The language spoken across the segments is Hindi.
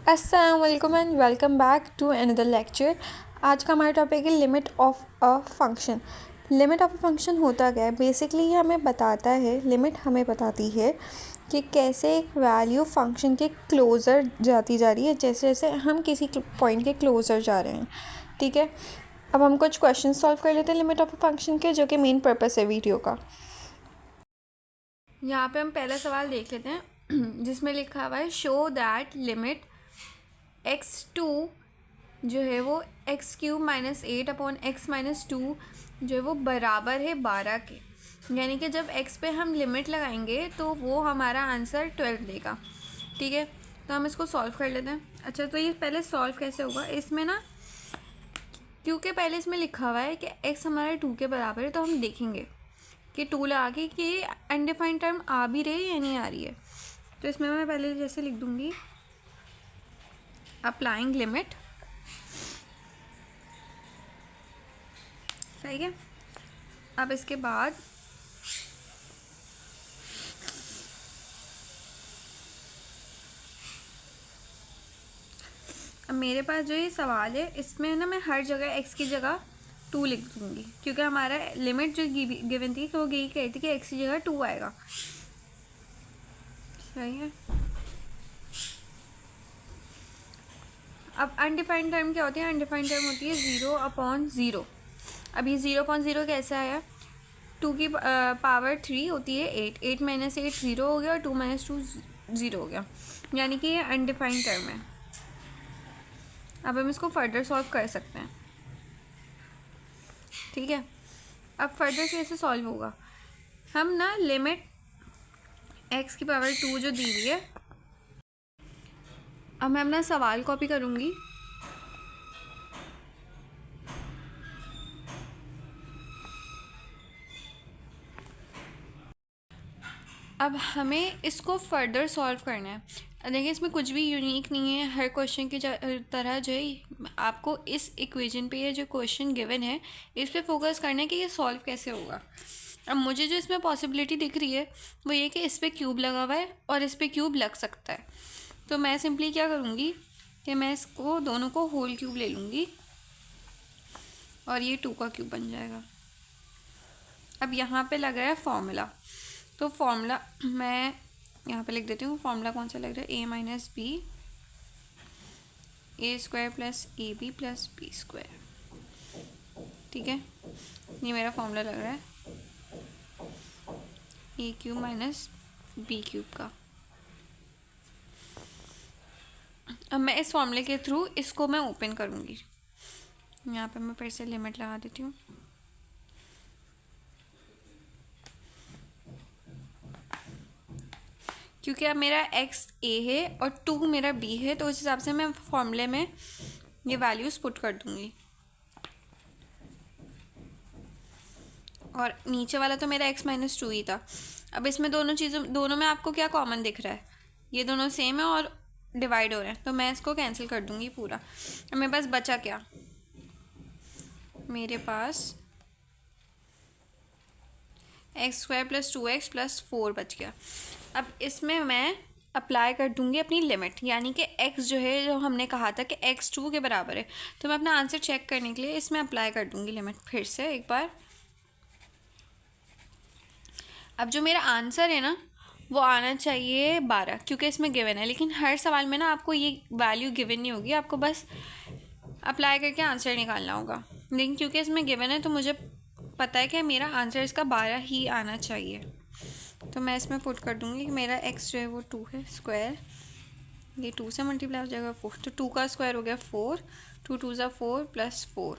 अस्सलाम वालेकुम and welcome back to another lecture. आज का हमारा टॉपिक है limit of a function. Limit of a function होता क्या है? बेसिकली ये हमें बताता है, लिमिट हमें बताती है कि कैसे एक वैल्यू फंक्शन के क्लोज़र जाती जा रही है, जैसे जैसे हम किसी पॉइंट के क्लोज़र जा रहे हैं। ठीक है, अब हम कुछ क्वेश्चन सॉल्व कर लेते हैं लिमिट ऑफ अ फंक्शन के, जो कि मेन पर्पस है वीडियो का। यहाँ पे हम पहला सवाल देख लेते हैं जिसमें लिखा हुआ है शो दैट लिमिट x2 जो है वो x³ -8/x-2 जो है वो बराबर है 12 के। यानी कि जब x पे हम लिमिट लगाएंगे तो वो हमारा आंसर 12 देगा। ठीक है, तो हम इसको सॉल्व कर लेते हैं। अच्छा, तो ये पहले सॉल्व कैसे होगा इसमें ना, क्योंकि पहले इसमें लिखा हुआ है कि x हमारा 2 के बराबर है, तो हम देखेंगे कि 2 लगा के कि अनडिफाइंड टर्म आ भी रही है या नहीं आ रही है। तो इसमें मैं पहले जैसे लिख दूँगी अप्लाइंग लिमिट। ठीक है, अब इसके बाद अब मेरे पास जो ये सवाल है इसमें ना मैं हर जगह x की जगह 2 लिख दूँगी, क्योंकि हमारा लिमिट जो गिवन थी तो वो यही कही थी कि x की जगह 2 आएगा। सही है। अब अनडिफाइंड टर्म क्या होती है? अनडिफाइंड टर्म होती है 0/0। अब ये 0/0 कैसे आया? 2 की पावर 3 होती है 8, 8 - 8 0 हो गया, और 2 - 2 0 हो गया, यानी कि ये अनडिफाइंड टर्म है। अब हम इसको फर्दर सॉल्व कर सकते हैं। ठीक है, अब फर्दर कैसे सॉल्व होगा? हम ना लिमिट x की पावर 2 जो दी हुई है, अब मैं अपना सवाल कॉपी करूँगी। अब हमें इसको फर्दर सॉल्व करना है। देखिए, इसमें कुछ भी यूनिक नहीं है। हर क्वेश्चन की तरह जो है आपको इस इक्वेशन पे, ये जो क्वेश्चन गिवन है इस पे फोकस करना है कि ये सॉल्व कैसे होगा। अब मुझे जो इसमें पॉसिबिलिटी दिख रही है वो ये कि इस पर क्यूब लगा हुआ है और इस पर क्यूब लग सकता है। तो मैं सिंपली क्या करूँगी कि मैं इसको दोनों को होल क्यूब ले लूँगी और ये 2 का क्यूब बन जाएगा। अब यहाँ पे लग रहा है फॉर्मूला, तो फॉर्मूला मैं यहाँ पे लिख देती हूँ। फॉर्मूला कौन सा लग रहा है? a - b² + ab + b²। ठीक है, ये मेरा फॉर्मूला लग रहा है a³ - b³ का। अब मैं इस फॉर्मूले के थ्रू इसको मैं ओपन करूँगी। यहाँ पे मैं फिर से लिमिट लगा देती हूँ। क्योंकि अब मेरा x a है और 2 मेरा b है, तो उस हिसाब से मैं फॉर्मूले में ये वैल्यूज़ पुट कर दूँगी। और नीचे वाला तो मेरा x - 2 ही था। अब इसमें दोनों में आपको क्या कॉमन दिख रहा है? ये दोनों सेम है और डिवाइड हो रहे हैं, तो मैं इसको कैंसिल कर दूँगी पूरा। अब मेरे पास बचा क्या? मेरे पास x² + 2x + 4 बच गया। अब इसमें मैं अप्लाई कर दूँगी अपनी लिमिट, यानी कि x जो है, जो हमने कहा था कि x 2 के बराबर है, तो मैं अपना आंसर चेक करने के लिए इसमें अप्लाई कर दूँगी लिमिट फिर से एक बार। अब जो मेरा आंसर है ना वो आना चाहिए 12, क्योंकि इसमें गिवन है। लेकिन हर सवाल में ना आपको ये वैल्यू गिवन नहीं होगी, आपको बस अप्लाई करके आंसर निकालना होगा। लेकिन क्योंकि इसमें गिवन है तो मुझे पता है कि मेरा आंसर इसका 12 ही आना चाहिए। तो मैं इसमें पुट कर दूँगी कि मेरा x जो है वो 2 है स्क्वायर, ये 2 से मल्टीप्लाई हो जाएगा 4, तो 2 का स्क्वायर हो गया 4, 2 2 ज़ा 4 + 4,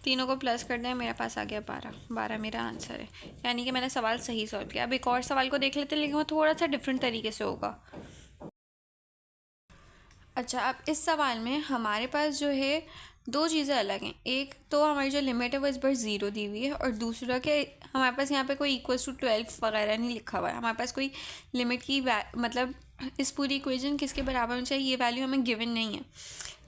तीनों को प्लस कर दें, मेरे पास आ गया 12। 12 मेरा आंसर है, यानी कि मैंने सवाल सही सॉल्व किया। अब एक और सवाल को देख लेते हैं, लेकिन वो थोड़ा सा डिफरेंट तरीके से होगा। अच्छा, अब इस सवाल में हमारे पास जो है दो चीज़ें अलग हैं। एक तो हमारी जो लिमिट है वो इस बार 0 दी हुई है, और दूसरा कि हमारे पास यहाँ पे कोई =12 वगैरह नहीं लिखा हुआ है। हमारे पास कोई लिमिट की मतलब इस पूरी इक्वेशन किसके बराबर होनी चाहिए ये वैल्यू हमें गिवन नहीं है,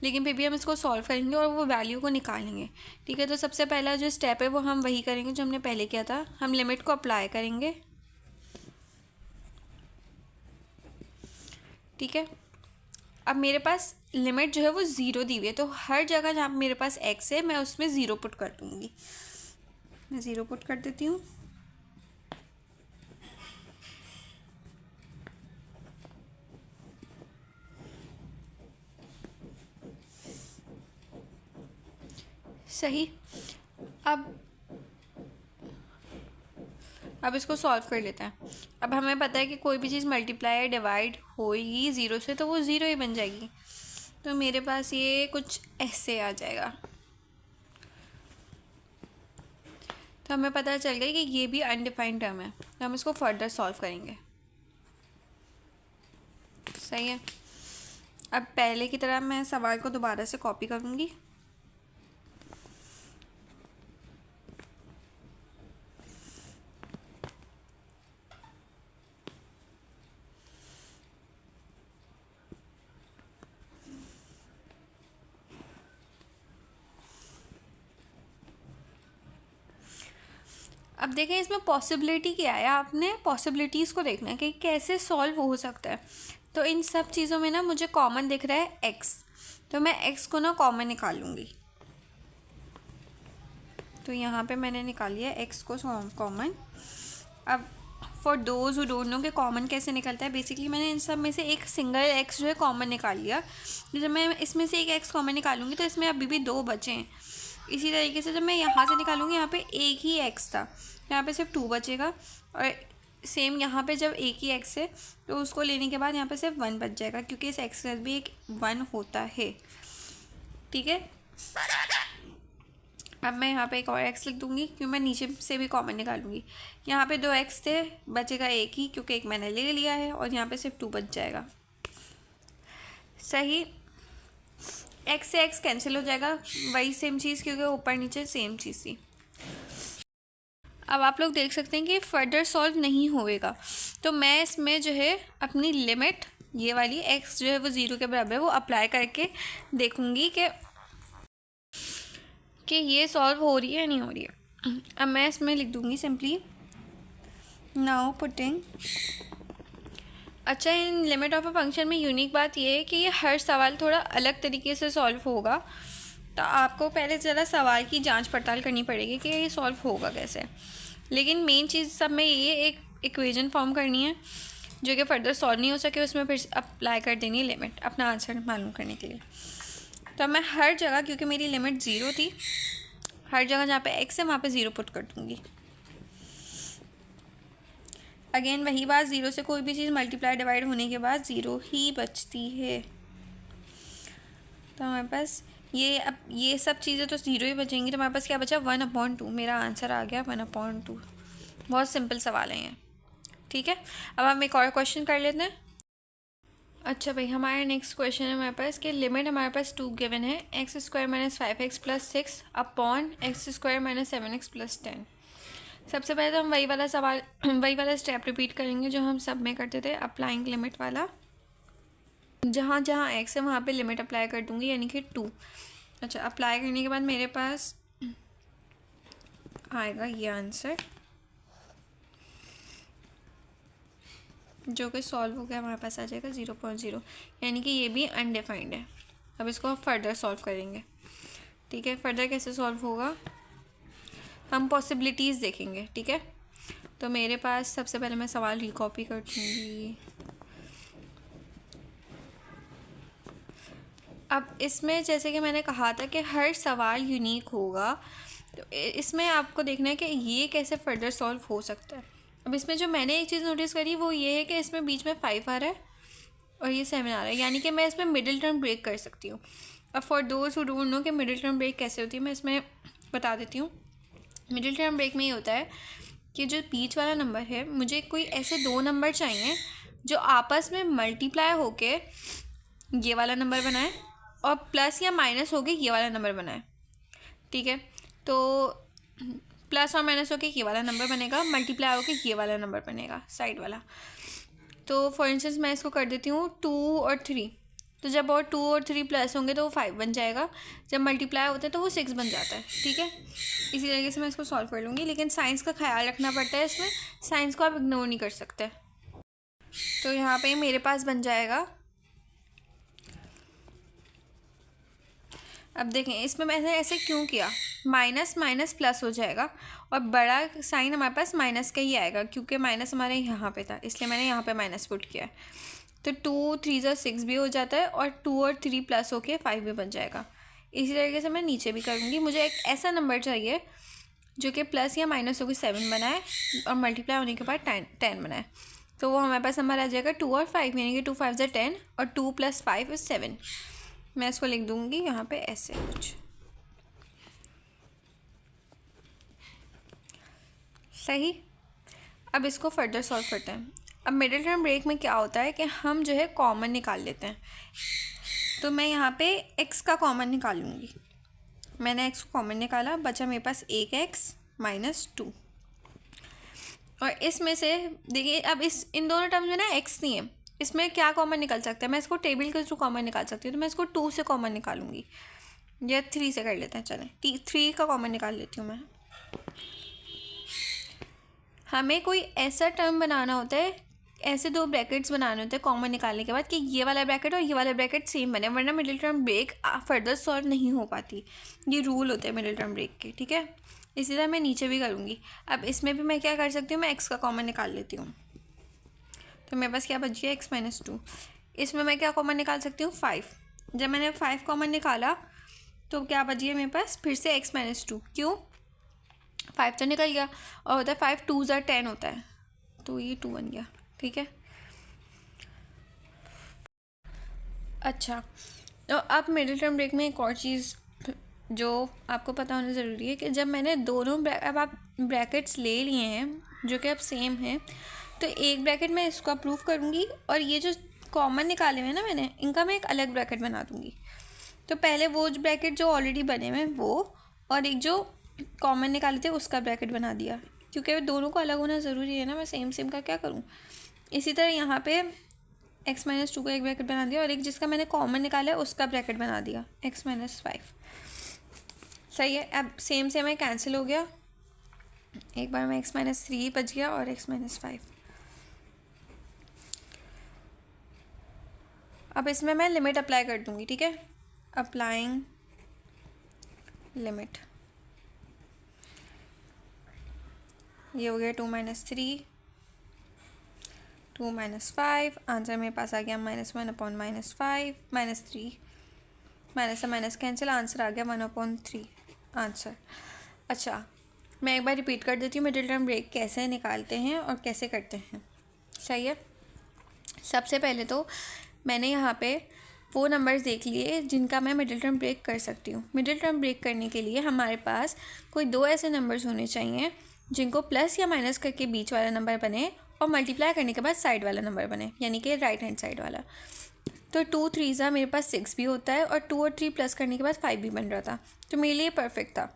लेकिन फिर भी हम इसको सॉल्व करेंगे और वो वैल्यू को निकालेंगे। ठीक है, तो सबसे पहला जो स्टेप है वो हम वही करेंगे जो हमने पहले किया था। हम लिमिट को अप्लाई करेंगे। ठीक है, अब मेरे पास लिमिट जो है वो ज़ीरो दी हुई है, तो हर जगह जहाँ मेरे पास एक्स है मैं उसमें ज़ीरो पुट कर दूँगी। मैं ज़ीरो पुट कर देती हूँ। सही। अब इसको सॉल्व कर लेते हैं। अब हमें पता है कि कोई भी चीज़ मल्टीप्लाई या डिवाइड होगी ज़ीरो से तो वो ज़ीरो ही बन जाएगी। तो मेरे पास ये कुछ ऐसे आ जाएगा। तो हमें पता चल गया कि ये भी अनडिफाइंड टर्म है, तो हम इसको फर्दर सॉल्व करेंगे। सही है। अब पहले की तरह मैं सवाल को दोबारा से कॉपी करूँगी। अब देखें इसमें पॉसिबिलिटी क्या है, आपने पॉसिबिलिटीज़ को देखना है कि कैसे सॉल्व हो सकता है। तो इन सब चीज़ों में ना मुझे कॉमन दिख रहा है एक्स, तो मैं एक्स को ना कॉमन निकाल लूँगी। तो यहाँ पे मैंने निकाल लिया एक्स को कॉमन। अब for those who don't know कि कॉमन कैसे निकलता है, बेसिकली मैंने इन सब में से एक सिंगल एक्स जो है कॉमन निकाल लिया। तो जब मैं इसमें से एक एक्स कॉमन निकालूंगी तो इसमें अभी भी दो बचे हैं। इसी तरीके से जब मैं यहाँ से निकालूंगी, यहाँ पे एक ही एक्स था, यहाँ पे सिर्फ टू बचेगा। और सेम यहाँ पे जब एक ही एक्स है तो उसको लेने के बाद यहाँ पे सिर्फ वन बच जाएगा, क्योंकि इस एक्स का भी एक वन होता है। ठीक है। अब मैं यहाँ पे एक और एक्स लिख दूँगी, क्योंकि मैं नीचे से भी कॉमन निकालूंगी। यहाँ पे दो एक्स थे, बचेगा एक ही, क्योंकि एक मैंने ले लिया है, और यहाँ पे सिर्फ टू बच जाएगा। सही। एक्स से एक्स कैंसिल हो जाएगा, वही सेम चीज़, क्योंकि ऊपर नीचे सेम चीज़ थी। अब आप लोग देख सकते हैं कि फर्दर सॉल्व नहीं होएगा, तो मैं इसमें जो है अपनी लिमिट ये वाली एक्स जो है वो ज़ीरो के बराबर है वो अप्लाई करके देखूँगी कि ये सॉल्व हो रही है या नहीं हो रही है। अब मैं इसमें लिख दूँगी सिंपली नाउ पुटिंग। अच्छा, in limit of a function में यूनिक बात ये है कि ये हर सवाल थोड़ा अलग तरीके से सॉल्व होगा, तो आपको पहले ज़रा सवाल की जांच पड़ताल करनी पड़ेगी कि ये सॉल्व होगा कैसे। लेकिन मेन चीज़ सब में ये एक इक्वेशन फॉर्म करनी है जो कि फर्दर सॉल्व नहीं हो सके, उसमें फिर अप्लाई कर देनी है लिमिट अपना आंसर मालूम करने के लिए। तो मैं हर जगह, क्योंकि मेरी लिमिट ज़ीरो थी, हर जगह जहाँ पे एक्स है वहाँ पे ज़ीरो पुट कर दूँगी। अगेन वही बात, ज़ीरो से कोई भी चीज़ मल्टीप्लाई डिवाइड होने के बाद ज़ीरो ही बचती है। तो हमारे पास अब ये सब चीज़ें तो ज़ीरो ही बचेंगी, तो हमारे पास क्या बचा 1/2। मेरा आंसर आ गया 1/2। बहुत सिंपल सवाल है ये। ठीक है। अब हम एक और क्वेश्चन कर लेते हैं। अच्छा भाई, हमारा नेक्स्ट क्वेश्चन है हमारे पास कि लिमिट हमारे पास 2 गिवन है, x² - 5x + 6 upon x² - 7x + 10। सबसे पहले तो हम वही वाला सवाल वही वाला स्टेप रिपीट करेंगे जो हम सब में करते थे, अप्लाइंग लिमिट वाला। जहाँ जहाँ एक्स है वहाँ पे लिमिट अप्लाई कर दूँगी, यानी कि 2। अच्छा, अप्लाई करने के बाद मेरे पास आएगा ये आंसर जो कि सॉल्व हो गया, हमारे पास आ जाएगा 0.0, यानी कि ये भी अनडिफाइंड है। अब इसको हम फर्दर सॉल्व करेंगे। ठीक है। फर्दर कैसे सॉल्व होगा, हम पॉसिबिलिटीज़ देखेंगे। ठीक है। तो मेरे पास सबसे पहले मैं सवाल रिकॉपी कर दूँगी। अब इसमें जैसे कि मैंने कहा था कि हर सवाल यूनिक होगा, तो इसमें आपको देखना है कि ये कैसे फर्दर सॉल्व हो सकता है। अब इसमें जो मैंने एक चीज़ नोटिस करी वो ये है कि इसमें बीच में 5 आ रहा है और ये 7 आ रहा है, यानी कि मैं इसमें मिडिल टर्म ब्रेक कर सकती हूँ। अब for those who don't know कि मिडिल टर्म ब्रेक कैसे होती है, मैं इसमें बता देती हूँ। मिडिल टर्म ब्रेक में ये होता है कि जो बीच वाला नंबर है, मुझे कोई ऐसे दो नंबर चाहिए जो आपस में मल्टीप्लाई होके ये वाला नंबर बनाए और प्लस या माइनस होके ये वाला नंबर बनाए। ठीक है। तो प्लस और माइनस होके ये वाला नंबर बनेगा, मल्टीप्लाई होके ये वाला नंबर बनेगा साइड वाला। तो फॉर इंस्टेंस मैं इसको कर देती हूँ 2 और 3। तो जब और 2 और 3 प्लस होंगे तो वो 5 बन जाएगा, जब मल्टीप्लाई होता है तो वो 6 बन जाता है। ठीक है। इसी तरीके से मैं इसको सॉल्व कर लूँगी, लेकिन साइंस का ख्याल रखना पड़ता है इसमें, साइंस को आप इग्नोर नहीं कर सकते। तो यहाँ पे मेरे पास बन जाएगा अब देखें इसमें मैंने ऐसे क्यों किया, माइनस माइनस प्लस हो जाएगा और बड़ा साइन हमारे पास माइनस का ही आएगा क्योंकि माइनस हमारे यहाँ पे था, इसलिए मैंने यहाँ पे माइनस पुट किया है। तो 2 3 ज़ा 6 भी हो जाता है और 2 और 3 प्लस होके 5 भी बन जाएगा। इसी तरीके से मैं नीचे भी करूँगी। मुझे एक ऐसा नंबर चाहिए जो कि प्लस या माइनस होकर 7 बनाए और मल्टीप्लाई होने के बाद 10 बनाए। तो वो हमारे पास नंबर आ जाएगा 2 और 5, यानी कि 2 5 ज़ा 10 और 2 + 5 = 7। मैं इसको लिख दूँगी यहाँ पे ऐसे कुछ, सही। अब इसको फर्दर सॉल्व करते हैं। अब मिडिल टर्म ब्रेक में क्या होता है कि हम जो है कॉमन निकाल लेते हैं। तो मैं यहाँ पे x का कॉमन निकालूंगी। मैंने x को कॉमन निकाला, बचा मेरे पास 1x - 2। और इसमें से देखिए अब इन दोनों टर्म्स में ना x नहीं है, इसमें क्या कॉमन निकल सकता है, मैं इसको टेबल के थ्रू कॉमन निकाल सकती हूँ। तो मैं इसको 2 से कॉमन निकालूंगी या 3 से कर लेते हैं, चलें 3 का कॉमन निकाल लेती हूँ मैं। हमें कोई ऐसा टर्म बनाना होता है, ऐसे 2 ब्रैकेट्स बनाने होते हैं कॉमन निकालने के बाद कि ये वाला ब्रैकेट और ये वाला ब्रैकेट सेम बने, वरना middle term break further solve नहीं हो पाती। ये रूल होते हैं मिडिल टर्म ब्रेक के, ठीक है। इसी तरह मैं नीचे भी करूँगी। अब इसमें भी मैं क्या कर सकती हूँ, मैं x का कॉमन निकाल लेती हूँ। तो मेरे पास क्या बच गया, x - 2। इसमें मैं क्या कॉमन निकाल सकती हूँ, 5। जब मैंने 5 कॉमन निकाला तो क्या बच गया मेरे पास, फिर से x - 2। क्यों, 5 तो निकल गया और होता है 5 2 ज़ा 10 होता है, तो ये 2 बन गया, ठीक है। अच्छा, तो अब मिडिल टर्म ब्रेक में एक और चीज़ जो आपको पता होना ज़रूरी है कि जब मैंने दोनों अब आप ब्रैकेट्स ले लिए हैं जो कि अब सेम हैं, तो एक ब्रैकेट मैं इसको अप्रूव करूँगी और ये जो कॉमन निकाले हुए हैं ना मैंने, इनका मैं एक अलग ब्रैकेट बना दूँगी। तो पहले वो जो ब्रैकेट जो ऑलरेडी बने हुए हैं वो, और एक जो कॉमन निकाले थे उसका ब्रैकेट बना दिया, क्योंकि दोनों को अलग होना ज़रूरी है ना, मैं सेम सेम का क्या करूँ। इसी तरह यहाँ पे x - 2 का एक ब्रैकेट बना दिया और एक जिसका मैंने कॉमन निकाला है उसका ब्रैकेट बना दिया, x - 5। सही है। अब सेम सेम है, कैंसिल हो गया। एक बार में x - 3 बच गया और x - 5। अब इसमें मैं लिमिट अप्लाई कर दूँगी, ठीक है। अप्लाइंग लिमिट, ये हो गया 2 - 3 2 - 5। आंसर मेरे पास आ गया -1/-5 -3, माइनस से माइनस कैंसिल, आंसर आ गया 1/3 आंसर। अच्छा, मैं एक बार रिपीट कर देती हूँ मिडिल टर्म ब्रेक कैसे निकालते हैं और कैसे करते हैं, सही है। सबसे पहले तो मैंने यहाँ पे वो नंबर्स देख लिए जिनका मैं मिडिल टर्म ब्रेक कर सकती हूँ। मिडिल टर्म ब्रेक करने के लिए हमारे पास कोई 2 ऐसे नंबर्स होने चाहिए जिनको प्लस या माइनस करके बीच वाला नंबर बने और मल्टीप्लाई करने के बाद साइड वाला नंबर बने, यानी कि राइट हैंड साइड वाला। तो 2 3 ज़ा मेरे पास 6 भी होता है और 2 और 3 प्लस करने के बाद 5 भी बन रहा था, तो मेरे लिए परफेक्ट था।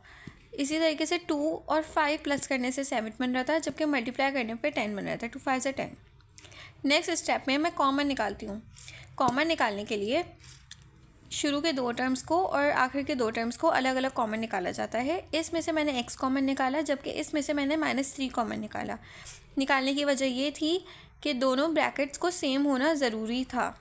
इसी तरीके से 2 और 5 प्लस करने से 7 बन रहा था, जबकि मल्टीप्लाई करने पे 10 बन रहा था, 2 5 ज़ा 10। नेक्स्ट स्टेप में मैं कॉमन निकालती हूँ। कॉमन निकालने के लिए शुरू के 2 टर्म्स को और आखिर के 2 टर्म्स को अलग अलग कॉमन निकाला जाता है। इसमें से मैंने x कॉमन निकाला, जबकि इसमें से मैंने -3 कॉमन निकाला। निकालने की वजह ये थी कि दोनों ब्रैकेट्स को सेम होना ज़रूरी था,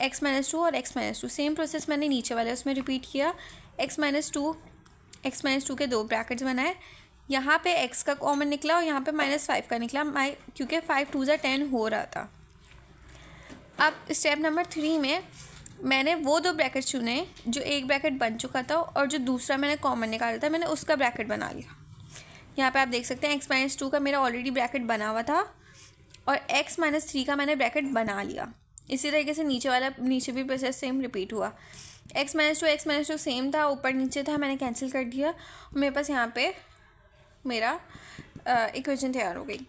x - 2 और x - 2। सेम प्रोसेस मैंने नीचे वाले उसमें रिपीट किया, x - 2 के 2 ब्रैकेट्स बनाए। यहाँ पे x का कॉमन निकला और यहाँ पे -5 का निकला, क्योंकि 5 2 ज़ा 10 हो रहा था। अब स्टेप नंबर 3 में मैंने वो 2 ब्रैकेट चुने जो एक ब्रैकेट बन चुका था और जो दूसरा मैंने कॉमन निकाला था मैंने उसका ब्रैकेट बना लिया। यहाँ पे आप देख सकते हैं x - 2 का मेरा ऑलरेडी ब्रैकेट बना हुआ था और x - 3 का मैंने ब्रैकेट बना लिया। इसी तरीके से नीचे भी प्रोसेस सेम रिपीट हुआ। x - 2 सेम था, ऊपर नीचे था, मैंने कैंसिल कर दिया और मेरे पास यहाँ पे मेरा इक्वेशन तैयार हो गई।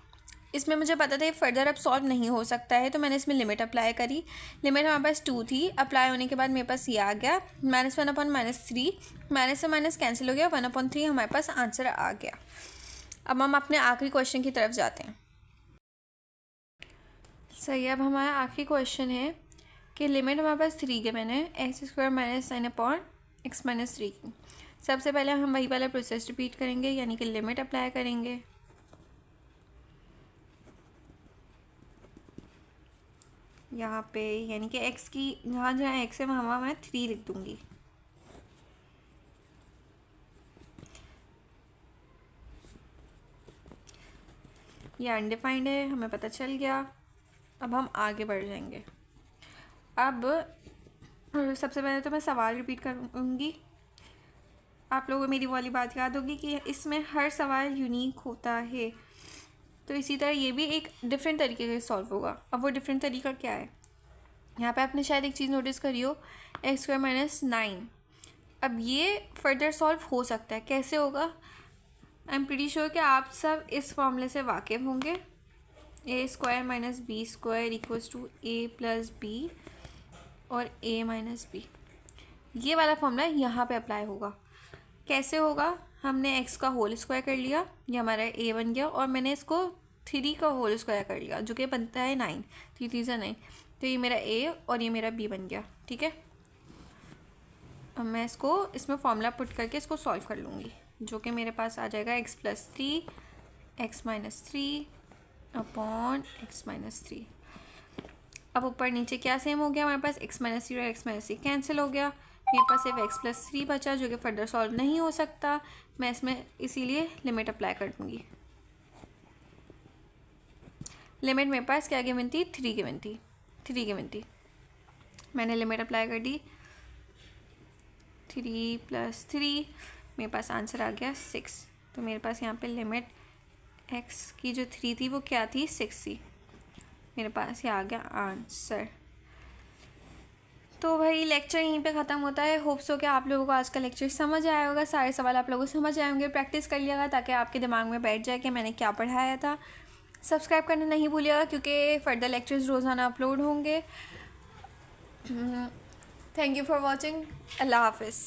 इसमें मुझे पता था ये फर्दर अब सॉल्व नहीं हो सकता है, तो मैंने इसमें लिमिट अप्लाई करी। लिमिट हमारे पास 2 थी, अप्लाई होने के बाद मेरे पास ये आ गया -1/-3, माइनस से माइनस कैंसिल हो गया, 1/3 हमारे पास आंसर आ गया। अब हम अपने आखिरी क्वेश्चन की तरफ जाते हैं। सही, अब हमारा आखिरी क्वेश्चन है कि लिमिट हमारे पास 3 के मैंने x² - sin/x - 3 की। सबसे पहले हम वही वाला प्रोसेस रिपीट करेंगे, यानी कि लिमिट अप्लाई करेंगे। यहाँ पे यानी कि x की जहाँ जहाँ x है वहाँ मैं 3 लिख दूँगी। ये अनडिफाइंड है, हमें पता चल गया। अब हम आगे बढ़ जाएंगे। अब सबसे पहले तो मैं सवाल रिपीट करूँगी। आप लोगों को मेरी वाली बात याद होगी कि इसमें हर सवाल यूनिक होता है, तो इसी तरह ये भी एक डिफरेंट तरीके से सॉल्व होगा। अब वो डिफरेंट तरीका क्या है, यहाँ पे आपने शायद एक चीज़ नोटिस करी हो, x²-9। अब ये फर्दर सॉल्व हो सकता है, कैसे होगा? आई एम प्रीटी श्योर कि आप सब इस फॉर्मूले से वाकिफ़ होंगे। a² - b² = a + b और a - b। ये वाला फॉर्मूला यहाँ पे अप्लाई होगा। कैसे होगा? हमने x का होल स्क्वायर कर लिया, ये हमारा a बन गया, और मैंने इसको 3 का होल स्क्वायर कर लिया, जो कि बनता है 9। 3 3 से 9, तो ये मेरा a और ये मेरा b बन गया। ठीक है, अब मैं इसमें फॉर्मूला पुट करके इसको सॉल्व कर लूँगी, जो कि मेरे पास आ जाएगा x + 3 x - 3 अपॉन x - 3। अब ऊपर नीचे क्या सेम हो गया हमारे पास, x - 3 और x - 3 कैंसिल हो गया। मेरे पास सिर्फ x + 3 बचा, जो कि फर्दर सॉल्व नहीं हो सकता। मैं इसमें इसीलिए लिमिट अप्लाई कर दूँगी। लिमिट मेरे पास क्या गिवन थी? 3 गिवन थी, 3 गिवन थी। मैंने लिमिट अप्लाई कर दी, 3 + 3, मेरे पास आंसर आ गया 6। तो मेरे पास यहाँ पे लिमिट x की जो 3 थी वो क्या थी? 6 थी। मेरे पास ये आ गया आंसर। तो भाई लेक्चर यहीं पे ख़त्म होता है। होप्स हो कि आप लोगों को आज का लेक्चर समझ आया होगा, सारे सवाल आप लोगों को समझ आए होंगे। प्रैक्टिस कर लिएगा ताकि आपके दिमाग में बैठ जाए कि मैंने क्या पढ़ाया था। सब्सक्राइब करना नहीं भूलिएगा, क्योंकि फ़र्दर लेक्चर्स रोज़ाना अपलोड होंगे। Thank you for watching. अल्लाह हाफिज़।